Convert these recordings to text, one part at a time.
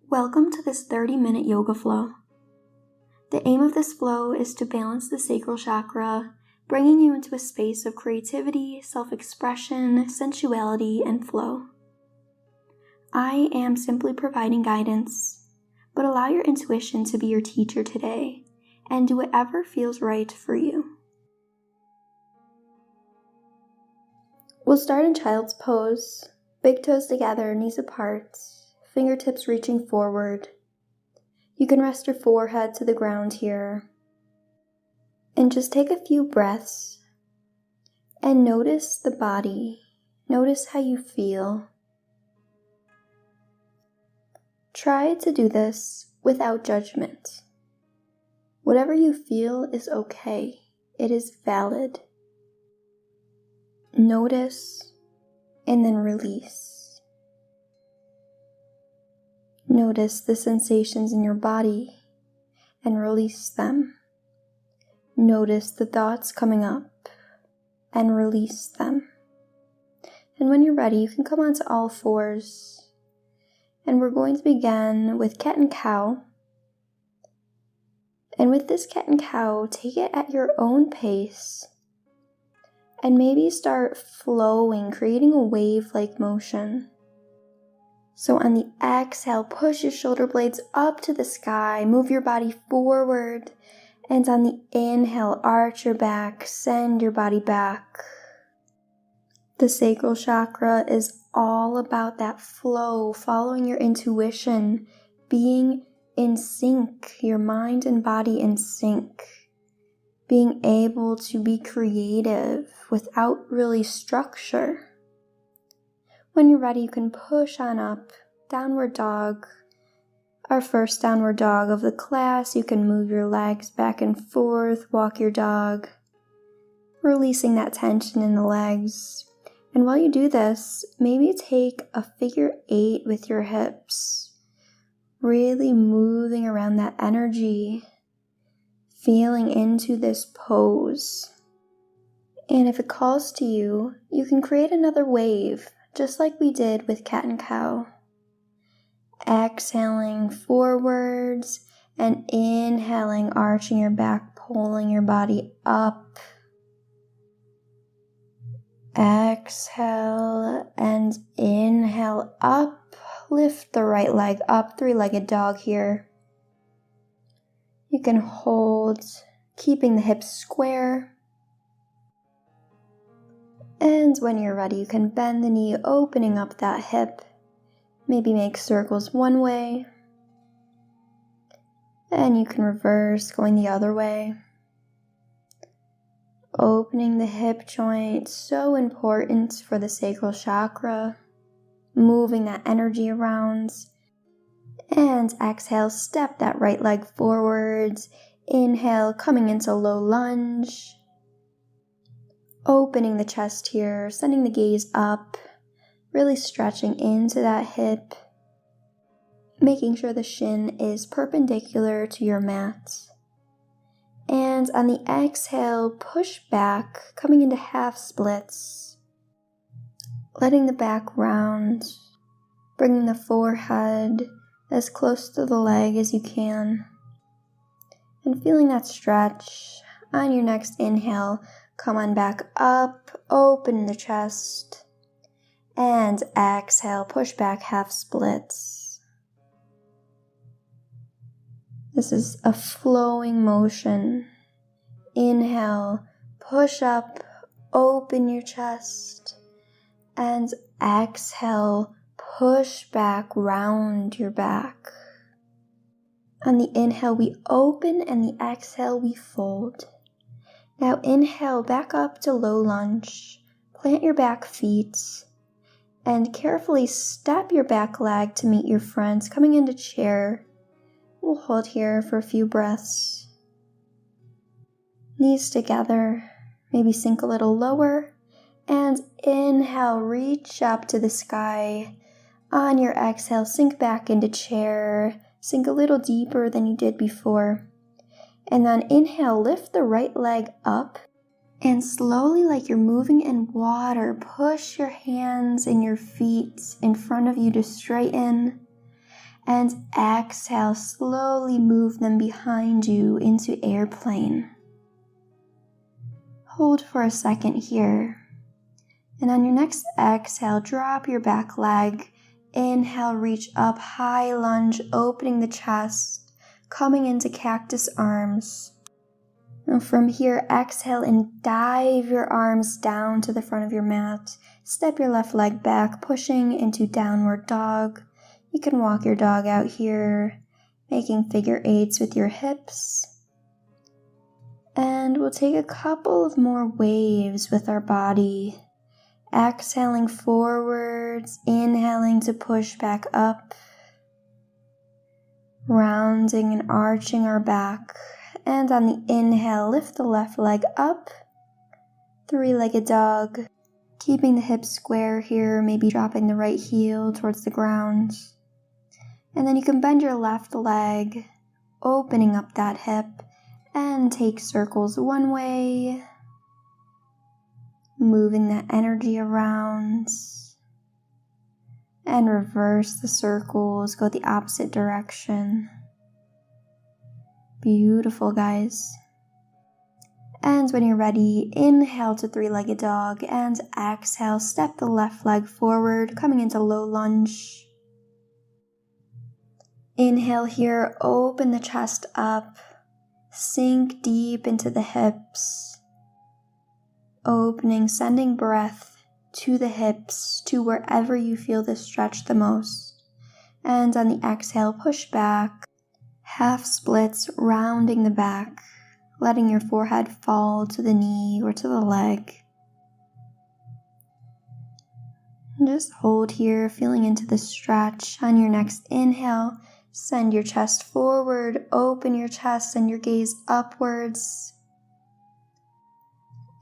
Welcome to this 30-minute yoga flow. The aim of this flow is to balance the sacral chakra, bringing you into a space of creativity, self-expression, sensuality, and flow. I am simply providing guidance, but allow your intuition to be your teacher today and do whatever feels right for you. We'll start in child's pose, big toes together, knees apart, fingertips reaching forward. You can rest your forehead to the ground here. And just take a few breaths and notice the body. Notice how you feel. Try to do this without judgment. Whatever you feel is okay. It is valid. Notice and then release. Notice the sensations in your body and release them. Notice the thoughts coming up and release them. And when you're ready, you can come onto all fours. And we're going to begin with cat and cow. And with this cat and cow, take it at your own pace. And maybe start flowing, creating a wave-like motion. So on the exhale, push your shoulder blades up to the sky, move your body forward, and on the inhale, arch your back, send your body back. The sacral chakra is all about that flow, following your intuition, being in sync, your mind and body in sync, being able to be creative without really structure. When you're ready, you can push on up, downward dog. Our first downward dog of the class. You can move your legs back and forth, walk your dog, releasing that tension in the legs. And while you do this, maybe take a figure 8 with your hips, really moving around that energy, feeling into this pose. And if it calls to you, you can create another wave, just like we did with cat and cow. Exhaling forwards and inhaling, arching your back, pulling your body up. Exhale and inhale up. Lift the right leg up, three-legged dog here. You can hold, keeping the hips square. And when you're ready, you can bend the knee, opening up that hip. Maybe make circles one way. And you can reverse, going the other way. Opening the hip joint, so important for the sacral chakra. Moving that energy around. And exhale, step that right leg forwards. Inhale, coming into low lunge. Opening the chest here, sending the gaze up, really stretching into that hip, making sure the shin is perpendicular to your mat. And on the exhale, push back, coming into half splits, letting the back round, bringing the forehead as close to the leg as you can, and feeling that stretch. On your next inhale, come on back up, open the chest, and exhale, push back half splits. This is a flowing motion. Inhale, push up, open your chest, and exhale, push back, round your back. On the inhale, we open, and the exhale, we fold. Now inhale back up to low lunge, plant your back feet, and carefully step your back leg to meet your front, coming into chair. We'll hold here for a few breaths. Knees together, maybe sink a little lower, and inhale, reach up to the sky. On your exhale, sink back into chair, sink a little deeper than you did before. And then inhale, lift the right leg up and slowly, like you're moving in water, push your hands and your feet in front of you to straighten. And exhale, slowly move them behind you into airplane. Hold for a second here. And on your next exhale, drop your back leg. Inhale, reach up, high lunge, opening the chest, coming into cactus arms. Now from here, exhale and dive your arms down to the front of your mat. Step your left leg back, pushing into downward dog. You can walk your dog out here, making figure eights with your hips. And we'll take a couple of more waves with our body. Exhaling forwards, inhaling to push back up. Rounding and arching our back. And on the inhale, lift the left leg up. Three-legged dog. Keeping the hips square here, maybe dropping the right heel towards the ground. And then you can bend your left leg, opening up that hip, and take circles one way, moving that energy around, and reverse the circles, go the opposite direction. Beautiful, guys. And when you're ready, inhale to three-legged dog, and exhale, step the left leg forward, coming into low lunge. Inhale here, open the chest up, sink deep into the hips, opening, sending breath to the hips, to wherever you feel this stretch the most. And on the exhale, push back, half splits, rounding the back, letting your forehead fall to the knee or to the leg. Just hold here, feeling into the stretch. On your next inhale, send your chest forward, open your chest, send your gaze upwards.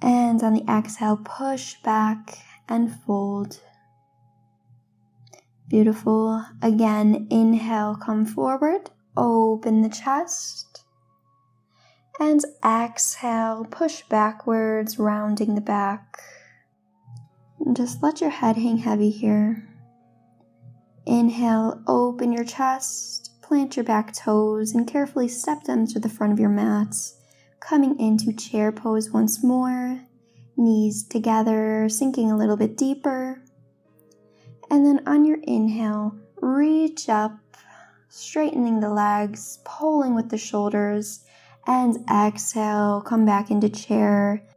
And on the exhale, push back and fold. Beautiful. Again, inhale, come forward, open the chest. And exhale, push backwards, rounding the back. Just let your head hang heavy here. Inhale, open your chest, plant your back toes, and carefully step them to the front of your mat. Coming into chair pose once more, knees together, sinking a little bit deeper. And then on your inhale, reach up, straightening the legs, pulling with the shoulders, and exhale, come back into chair,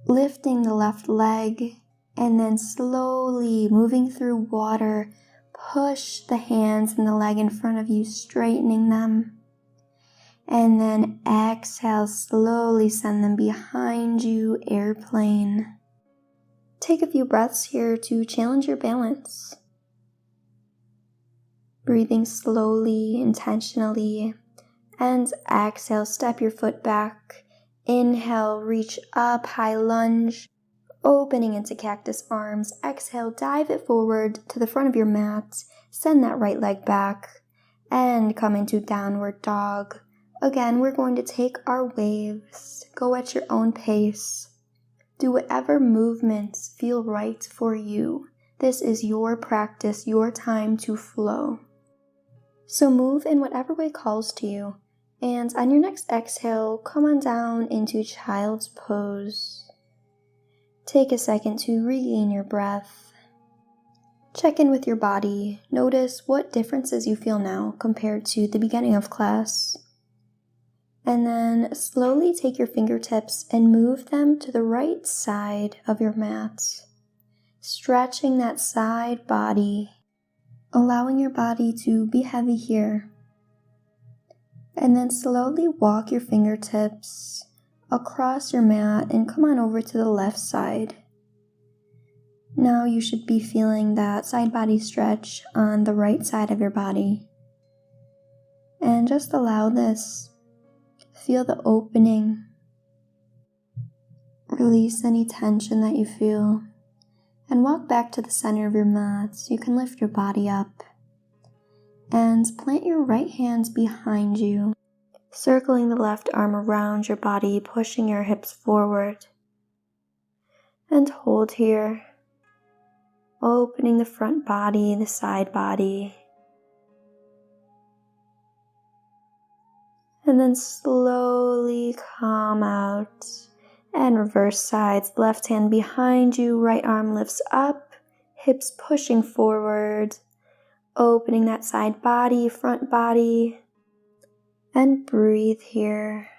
lifting the left leg, and then slowly moving through water, push the hands and the leg in front of you, straightening them. And then exhale, slowly send them behind you, airplane. Take a few breaths here to challenge your balance. Breathing slowly, intentionally. And exhale, step your foot back. Inhale, reach up, high lunge. Opening into cactus arms. Exhale, dive it forward to the front of your mat. Send that right leg back. And come into downward dog. Again, we're going to take our waves. Go at your own pace. Do whatever movements feel right for you. This is your practice, your time to flow. So move in whatever way calls to you. And on your next exhale, come on down into child's pose. Take a second to regain your breath. Check in with your body. Notice what differences you feel now compared to the beginning of class. And then slowly take your fingertips and move them to the right side of your mat. Stretching that side body, allowing your body to be heavy here. And then slowly walk your fingertips across your mat and come on over to the left side. Now you should be feeling that side body stretch on the right side of your body. And just allow this. Feel the opening. Release any tension that you feel. And walk back to the center of your mat so you can lift your body up. And plant your right hands behind you. Circling the left arm around your body, pushing your hips forward. And hold here. Opening the front body, the side body. And then slowly come out and reverse sides. Left hand behind you, right arm lifts up, hips pushing forward, opening that side body, front body, and breathe here.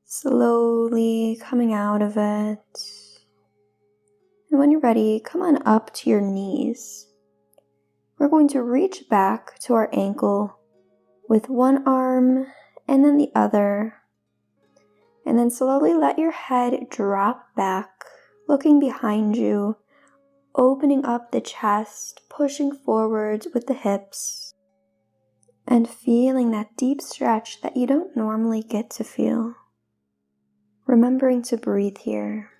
Slowly coming out of it. And when you're ready, come on up to your knees. We're going to reach back to our ankle with one arm and then the other. And then slowly let your head drop back, looking behind you, opening up the chest, pushing forward with the hips, and feeling that deep stretch that you don't normally get to feel. Remembering to breathe here.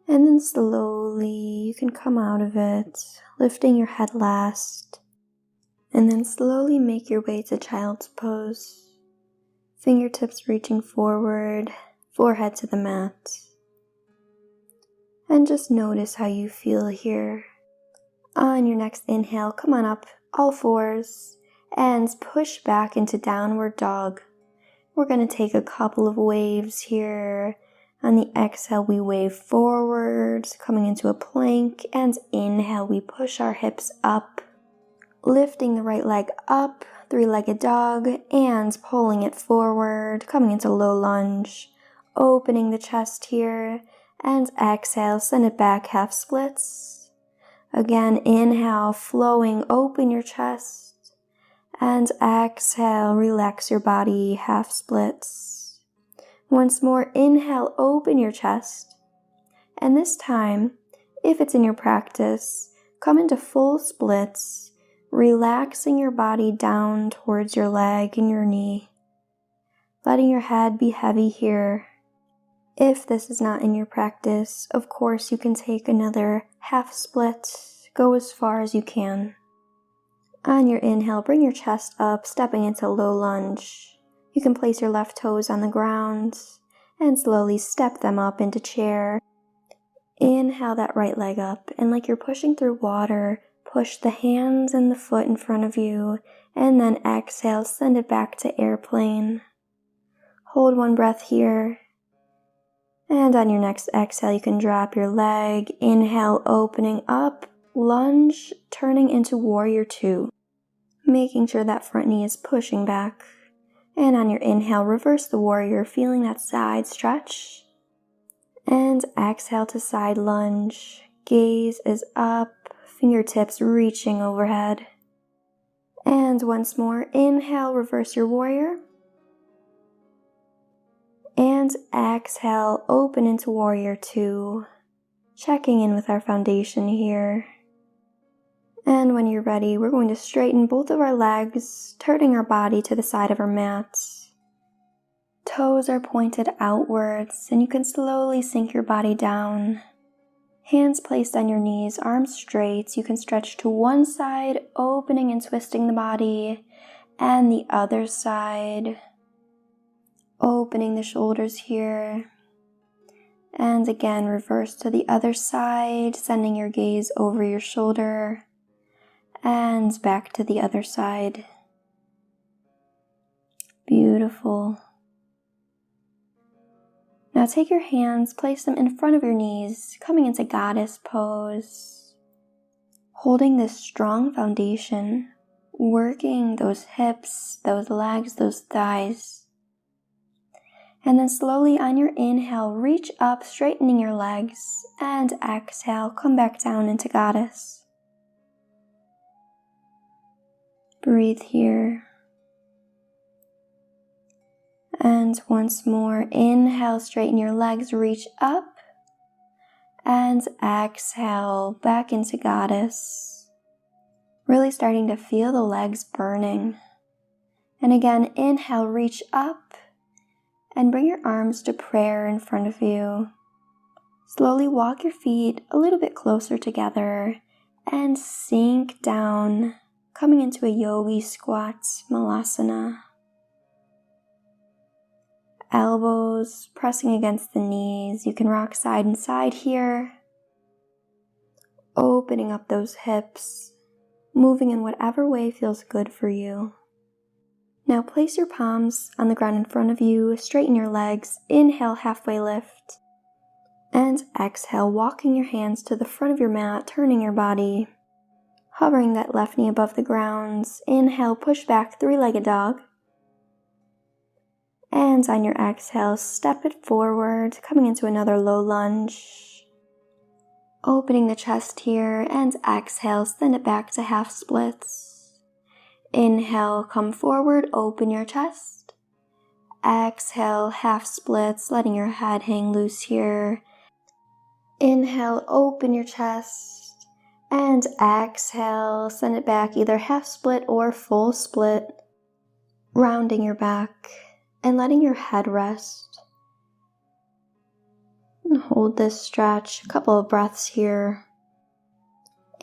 And then slowly you can come out of it, lifting your head last. And then slowly make your way to child's pose. Fingertips reaching forward, forehead to the mat. And just notice how you feel here. On your next inhale, come on up, all fours, and push back into downward dog. We're going to take a couple of waves here. On the exhale, we wave forward, coming into a plank, and inhale, we push our hips up, lifting the right leg up, three-legged dog, and pulling it forward, coming into low lunge, opening the chest here, and exhale, send it back, half splits. Again, inhale, flowing, open your chest, and exhale, relax your body, half splits. Once more, inhale, open your chest, and this time, if it's in your practice, come into full splits, relaxing your body down towards your leg and your knee, letting your head be heavy here. If this is not in your practice, of course you can take another half split, go as far as you can. On your inhale, bring your chest up, stepping into low lunge. You can place your left toes on the ground and slowly step them up into chair. Inhale that right leg up, and like you're pushing through water, push the hands and the foot in front of you, and then exhale, send it back to airplane. Hold one breath here. And on your next exhale, you can drop your leg. Inhale, opening up, lunge, turning into warrior two, making sure that front knee is pushing back. And on your inhale, reverse the warrior, feeling that side stretch. And exhale to side lunge. Gaze is up, fingertips reaching overhead. And once more, inhale, reverse your warrior. And exhale, open into warrior two. Checking in with our foundation here. And when you're ready, we're going to straighten both of our legs, turning our body to the side of our mat. Toes are pointed outwards, and you can slowly sink your body down. Hands placed on your knees, arms straight. You can stretch to one side, opening and twisting the body, and the other side, opening the shoulders here. And again, reverse to the other side, sending your gaze over your shoulder. And back to the other side. Beautiful. Now take your hands, place them in front of your knees, coming into goddess pose. Holding this strong foundation, working those hips, those legs, those thighs. And then slowly on your inhale, reach up, straightening your legs, and exhale, come back down into goddess. Breathe here. And once more, inhale, straighten your legs, reach up. And exhale, back into goddess. Really starting to feel the legs burning. And again, inhale, reach up. And bring your arms to prayer in front of you. Slowly walk your feet a little bit closer together. And sink down, coming into a yogi squat, malasana. Elbows pressing against the knees. You can rock side and side here. Opening up those hips, moving in whatever way feels good for you. Now place your palms on the ground in front of you, straighten your legs, inhale, halfway lift, and exhale, walking your hands to the front of your mat, turning your body, hovering that left knee above the ground. Inhale, push back, three-legged dog. And on your exhale, step it forward, coming into another low lunge. Opening the chest here, and exhale, send it back to half splits. Inhale, come forward, open your chest. Exhale, half splits, letting your head hang loose here. Inhale, open your chest. And exhale, send it back, either half split or full split. Rounding your back and letting your head rest. And hold this stretch, a couple of breaths here.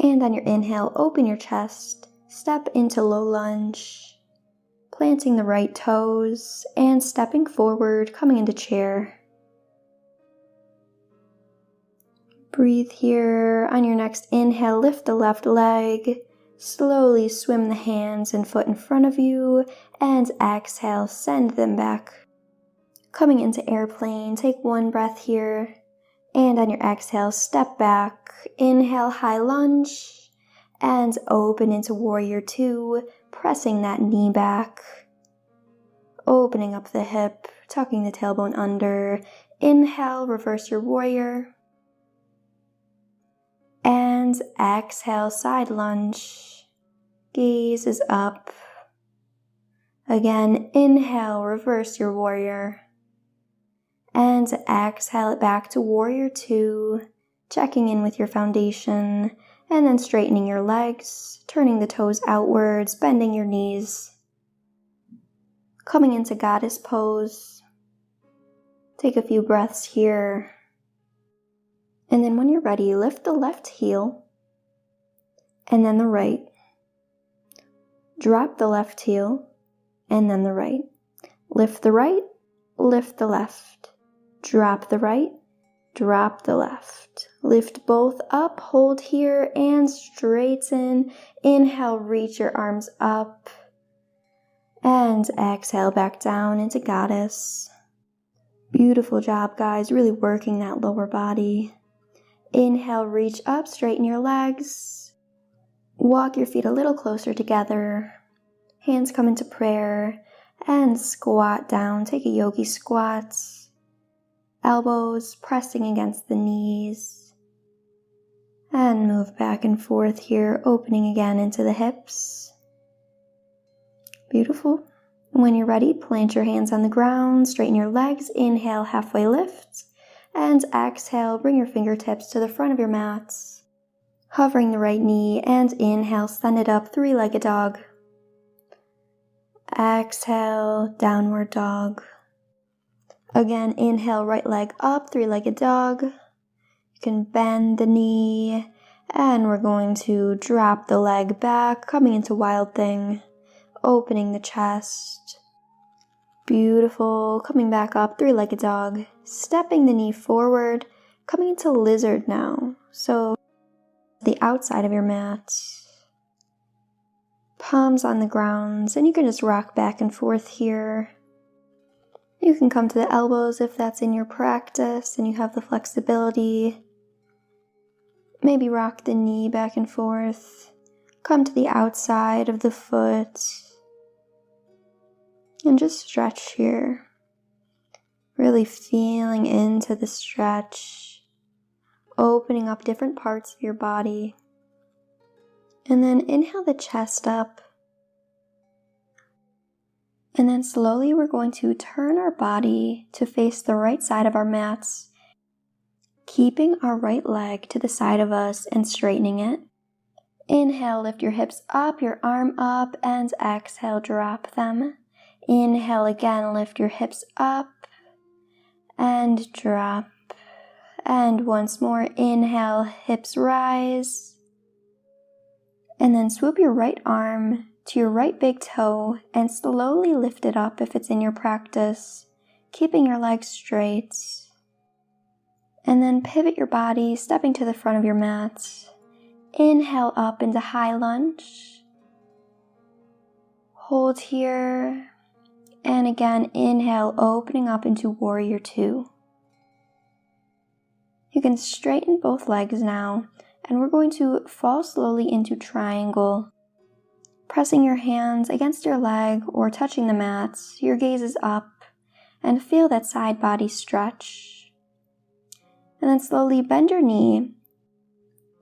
And on your inhale, open your chest, step into low lunge, planting the right toes and stepping forward, coming into chair. Breathe here. On your next inhale, lift the left leg. Slowly swim the hands and foot in front of you, and exhale, send them back. Coming into airplane, take one breath here, and on your exhale, step back. Inhale, high lunge, and open into warrior two, pressing that knee back. Opening up the hip, tucking the tailbone under. Inhale, reverse your warrior. And exhale, side lunge. Gaze is up. Again, inhale, reverse your warrior. And exhale it back to warrior two, checking in with your foundation, and then straightening your legs, turning the toes outwards, bending your knees. Coming into goddess pose. Take a few breaths here. And then when you're ready, lift the left heel, and then the right. Drop the left heel, and then the right. Lift the right, lift the left. Drop the right, drop the left. Lift both up, hold here, and straighten. Inhale, reach your arms up. And exhale back down into goddess. Beautiful job, guys. Really working that lower body. Inhale, reach up, straighten your legs. Walk your feet a little closer together. Hands come into prayer. And squat down. Take a yogi squat. Elbows pressing against the knees. And move back and forth here, opening again into the hips. Beautiful. When you're ready, plant your hands on the ground, straighten your legs. Inhale, halfway lift. And exhale, bring your fingertips to the front of your mat. Hovering the right knee, and inhale, send it up, three-legged dog. Exhale, downward dog. Again, inhale, right leg up, three-legged dog. You can bend the knee, and we're going to drop the leg back, coming into wild thing, opening the chest. Beautiful. Coming back up, three-legged dog. Stepping the knee forward, coming into lizard now. So the outside of your mat, palms on the ground, and you can just rock back and forth here. You can come to the elbows if that's in your practice and you have the flexibility. Maybe rock the knee back and forth. Come to the outside of the foot and just stretch here. Really feeling into the stretch, opening up different parts of your body. And then inhale the chest up. And then slowly we're going to turn our body to face the right side of our mats, keeping our right leg to the side of us and straightening it. Inhale, lift your hips up, your arm up, and exhale, drop them. Inhale again, lift your hips up and drop. And once more, inhale, hips rise. And then swoop your right arm to your right big toe and slowly lift it up if it's in your practice, keeping your legs straight. And then pivot your body, stepping to the front of your mat. Inhale up into high lunge. Hold here And again, inhale, opening up into warrior two. You can straighten both legs now, and we're going to fall slowly into triangle. Pressing your hands against your leg or touching the mat, your gaze is up, and feel that side body stretch. And then slowly bend your knee.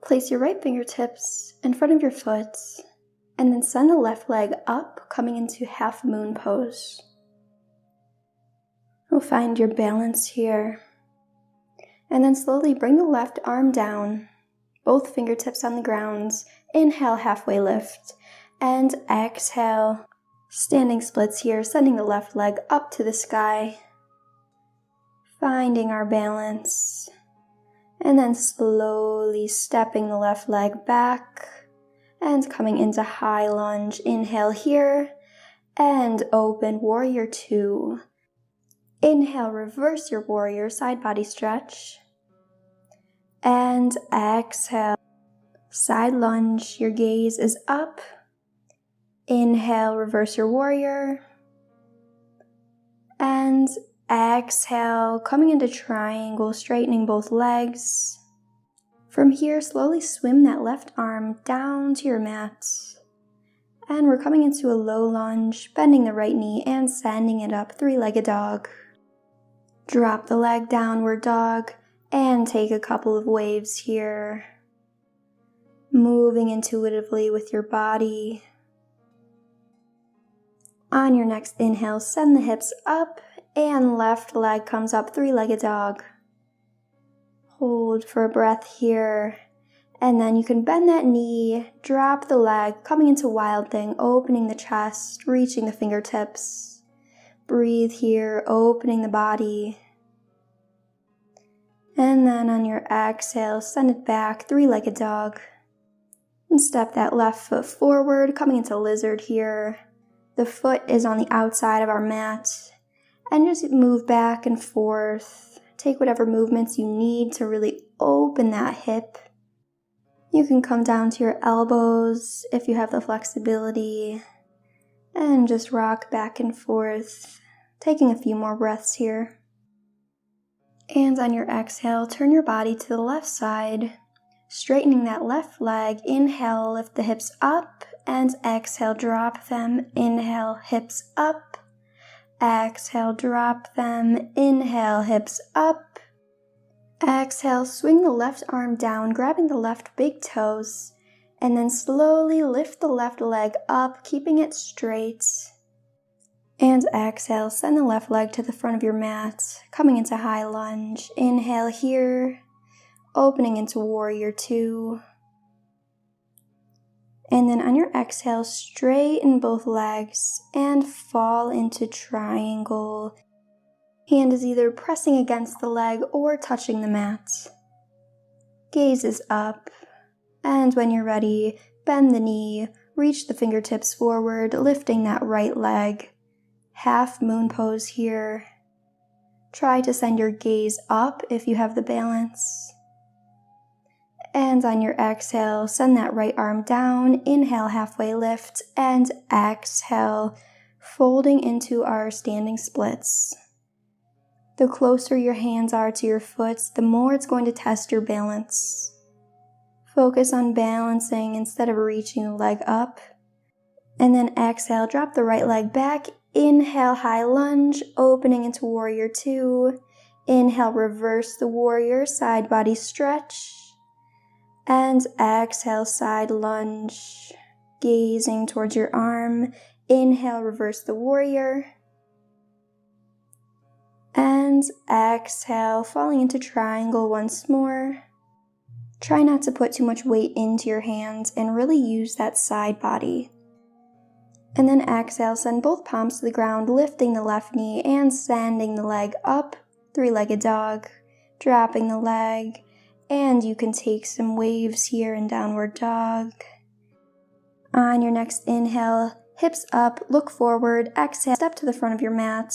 Place your right fingertips in front of your foot, and then send the left leg up, coming into half moon pose. You'll find your balance here. And then slowly bring the left arm down, both fingertips on the ground. Inhale, halfway lift, and exhale, standing splits here, sending the left leg up to the sky, finding our balance, and then slowly stepping the left leg back and coming into high lunge. Inhale here, and open warrior two. Inhale, reverse your warrior, side body stretch. And exhale, side lunge, your gaze is up. Inhale, reverse your warrior. And exhale, coming into triangle, straightening both legs. From here, slowly swim that left arm down to your mat. And we're coming into a low lunge, bending the right knee and sending it up, three-legged dog. Drop the leg, downward dog, and take a couple of waves here. Moving intuitively with your body. On your next inhale, send the hips up, and left leg comes up, three-legged dog. Hold for a breath here, and then you can bend that knee, drop the leg, coming into wild thing, opening the chest, reaching the fingertips. Breathe here, opening the body. And then on your exhale, send it back, three-legged dog. And step that left foot forward, coming into lizard here. The foot is on the outside of our mat. And just move back and forth. Take whatever movements you need to really open that hip. You can come down to your elbows if you have the flexibility. And just rock back and forth, taking a few more breaths here. And on your exhale, turn your body to the left side, straightening that left leg. Inhale, lift the hips up, and exhale, drop them. Inhale, hips up. Exhale, drop them. Inhale, hips up. Exhale, swing the left arm down, grabbing the left big toes. And then slowly lift the left leg up, keeping it straight. And exhale, send the left leg to the front of your mat, coming into high lunge. Inhale here, opening into warrior two. And then on your exhale, straighten both legs and fall into triangle. Hand is either pressing against the leg or touching the mat. Gaze is up. And when you're ready, bend the knee, reach the fingertips forward, lifting that right leg. Half moon pose here. Try to send your gaze up if you have the balance. And on your exhale, send that right arm down. Inhale, halfway lift, and exhale, folding into our standing splits. The closer your hands are to your foot, the more it's going to test your balance. Focus on balancing instead of reaching the leg up. And then exhale, drop the right leg back. Inhale, high lunge, opening into warrior two. Inhale, reverse the warrior, side body stretch. And exhale, side lunge, gazing towards your arm. Inhale, reverse the warrior. And exhale, falling into triangle once more. Try not to put too much weight into your hands and really use that side body. And then exhale, send both palms to the ground, lifting the left knee and sending the leg up, three-legged dog, dropping the leg, and you can take some waves here in downward dog. On your next inhale, hips up, look forward, exhale, step to the front of your mat.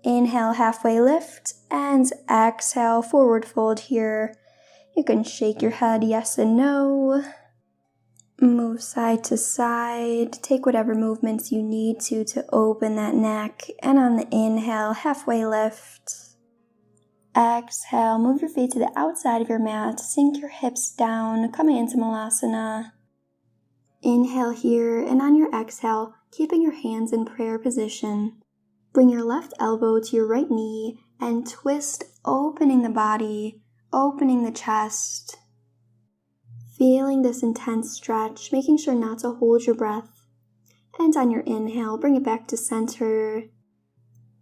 Inhale, halfway lift, and exhale, forward fold here. You can shake your head yes and no. Move side to side. Take whatever movements you need to open that neck. And on the inhale, halfway lift. Exhale, move your feet to the outside of your mat. Sink your hips down, coming into Malasana. Inhale here, and on your exhale, keeping your hands in prayer position. Bring your left elbow to your right knee and twist, opening the body, opening the chest. Feeling this intense stretch, making sure not to hold your breath. And on your inhale, bring it back to center.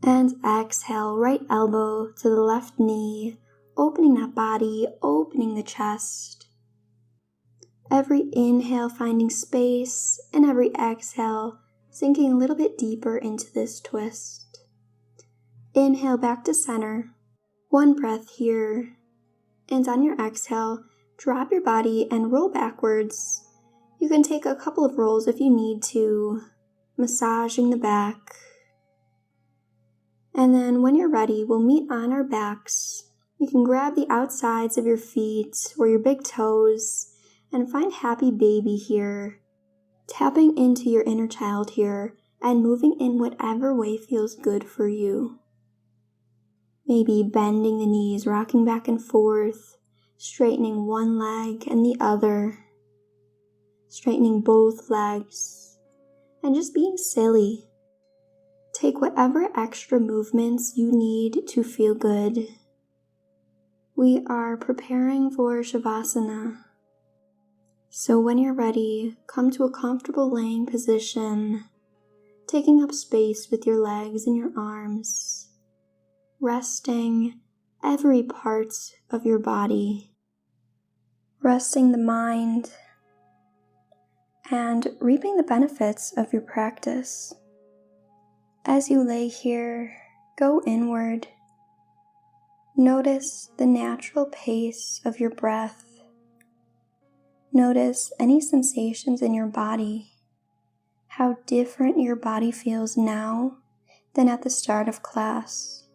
And exhale, right elbow to the left knee, opening that body, opening the chest. Every inhale finding space, and every exhale sinking a little bit deeper into this twist. Inhale back to center. One breath here. And on your exhale, drop your body and roll backwards. You can take a couple of rolls if you need to, massaging the back. And then when you're ready, we'll meet on our backs. You can grab the outsides of your feet or your big toes and find happy baby here. Tapping into your inner child here and moving in whatever way feels good for you. Maybe bending the knees, rocking back and forth, straightening one leg and the other, straightening both legs, and just being silly. Take whatever extra movements you need to feel good. We are preparing for Savasana. So when you're ready, come to a comfortable laying position, taking up space with your legs and your arms, resting every part of your body, resting the mind, and reaping the benefits of your practice. As you lay here, go inward. Notice the natural pace of your breath. Notice any sensations in your body, how different your body feels now than at the start of class.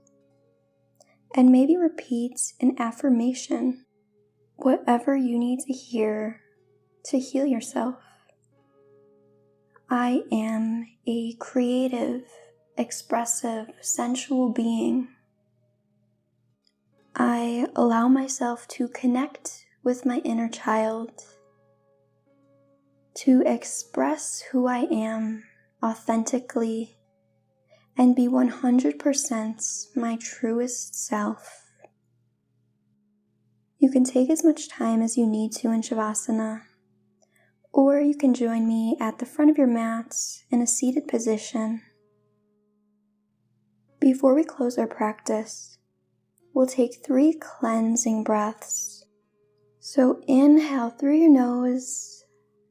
And maybe repeat an affirmation, whatever you need to hear to heal yourself. I am a creative, expressive, sensual being. I allow myself to connect with my inner child, to express who I am authentically and be 100% my truest self. You can take as much time as you need to in Savasana, or you can join me at the front of your mat in a seated position. Before we close our practice, we'll take 3 cleansing breaths. So inhale through your nose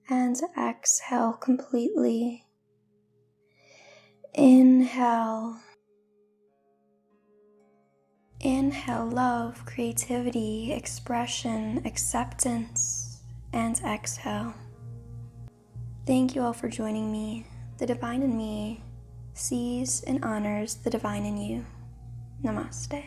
and exhale completely. Inhale. Inhale love, creativity, expression, acceptance, and exhale. Thank you all for joining me. The divine in me sees and honors the divine in you. Namaste.